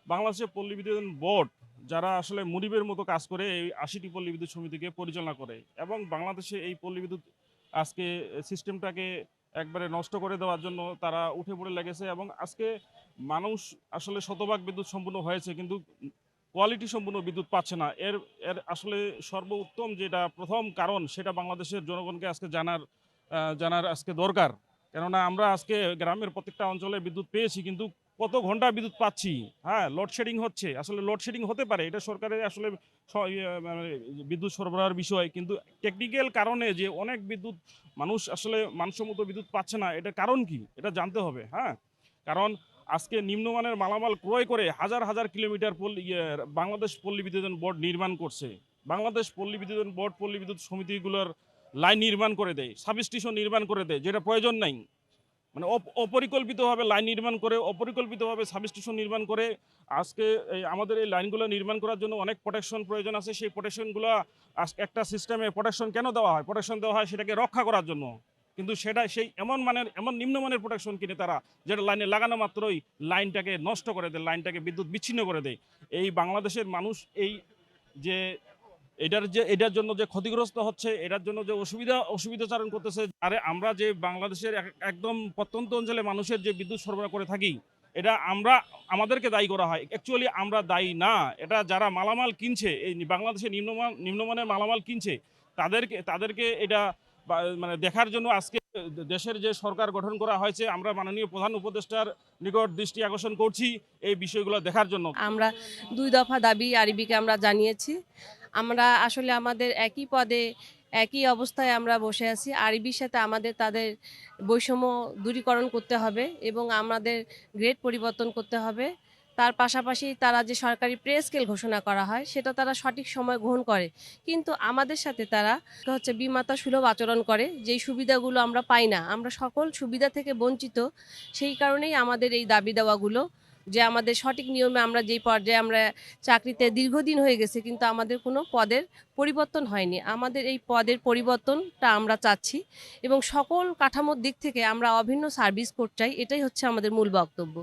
বাংলাদেশের পল্লী বিদ্যুৎ বোর্ড যারা আসলে মুনিবের মতো কাজ করে এই ৮০টি পল্লী বিদ্যুৎ সমিতিকে পরিচালনা করে এবং বাংলাদেশে এই পল্লী বিদ্যুৎ আজকে সিস্টেমটাকে একবারে নষ্ট করে দেওয়ার জন্য তারা উঠে পড়ে লেগেছে এবং আজকে মানুষ আসলে শতভাগ বিদ্যুৎ সম্পূর্ণ হয়েছে কিন্তু কোয়ালিটি সম্পূর্ণ বিদ্যুৎ পাচ্ছে না। এর এর আসলে সর্বোত্তম যেটা প্রথম কারণ সেটা বাংলাদেশের জনগণকে আজকে জানার আজকে দরকার। কেননা আমরা আজকে গ্রামের প্রত্যেকটা অঞ্চলে বিদ্যুৎ পেয়েছি কিন্তু কত ঘন্টা বিদ্যুৎ পাচ্ছি। হ্যাঁ, লোডশেডিং হচ্ছে। আসলে লোডশেডিং হতে পারে। এটা সরকারের আসলে মানে বিদ্যুৎ সরবরাহের বিষয়। কিন্তু টেকনিক্যাল কারণে যে অনেক বিদ্যুৎ মানুষ আসলে মানসম্মত বিদ্যুৎ পাচ্ছে না, এটার কারণ কি? এটা জানতে হবে। হ্যাঁ? কারণ আজকে নিম্নমানের মালামাল ক্রয় করে হাজার, হাজার কিলোমিটার বাংলাদেশ পল্লী বিদ্যুৎ বোর্ড নির্মাণ করছে। বাংলাদেশ পল্লী বিদ্যুৎ বোর্ড পল্লী বিদ্যুৎ সমিতিগুলোর লাইন নির্মাণ করে দেয়, সাবস্টেশন নির্মাণ করে দেয় যেটা প্রয়োজন নাই। মানে অপরিকল্পিতভাবে লাইন নির্মাণ করে, অপরিকল্পিতভাবে সাবস্টেশন নির্মাণ করে আজকে আমাদের এই লাইনগুলো নির্মাণ করার জন্য অনেক প্রোটেকশন প্রয়োজন আছে। সেই প্রোটেকশনগুলো একটা সিস্টেমে প্রোটেকশন কেন দেওয়া হয়? প্রোটেকশন দেওয়া হয় সেটাকে রক্ষা করার জন্য। কিন্তু সেটা সেই এমন নিম্নমানের প্রোটেকশন কিনে তারা যেটা লাইনে লাগানো মাত্রই লাইনটাকে নষ্ট করে দেয়, লাইনটাকে বিদ্যুৎ বিচ্ছিন্ন করে দেয়। এই বাংলাদেশের মানুষ এই যে এটার জন্য যে ক্ষতিগ্রস্ত হচ্ছে, এটার জন্য যে অসুবিধাচারণ করতেছে, আরে আমরা যে বাংলাদেশের একদম প্রত্যন্ত অঞ্চলে মানুষের যে বিদ্যুৎ সরবরাহ করে থাকি, এটা আমাদেরকে দায়ী করা হয়। অ্যাকচুয়ালি আমরা দায়ী না। এটা যারা মালামাল কিনছে, এই বাংলাদেশে নিম্নমানের মালামাল কিনছে, তাদেরকে এটা মানে দেখার জন্য আজকে দেশের যে সরকার গঠন করা হয়েছে, আমরা মাননীয় প্রধান উপদেষ্টার নিকট দৃষ্টি আকর্ষণ করছি এই বিষয়গুলো দেখার জন্য। আমরা ২ দফা দাবি আরবিকে আমরা জানিয়েছি। আমরা আসলে আমাদের একই পদে একই অবস্থায় আমরা বসে আছি। আরবির সাথে তাদের বৈষম্য দূরীকরণ করতে হবে এবং আমাদের গ্রেড পরিবর্তন করতে হবে। তার পাশাপাশি তারা যে সরকারি পে স্কেল ঘোষণা করা হয় সেটা তারা সঠিক সময় গ্রহণ করে। কিন্তু আমাদের সাথে তারা বিমাতা সুলভ আচরণ করে, যেই সুবিধাগুলো আমরা পাই না। আমরা সকল সুবিধা থেকে বঞ্চিত। সেই কারণেই আমাদের এই দাবি দেওয়াগুলো, যে আমাদের সঠিক নিয়মে আমরা যেই পর্যায়ে আমরা চাকরিতে দীর্ঘদিন হয়ে গেছে কিন্তু আমাদের কোনো পদের পরিবর্তন হয়নি। আমাদের এই পদের পরিবর্তনটা আমরা চাচ্ছি এবং সকল কাঠামোর দিক থেকে আমরা অভিন্ন সার্ভিস কোড চাই। এটাই হচ্ছে আমাদের মূল বক্তব্য।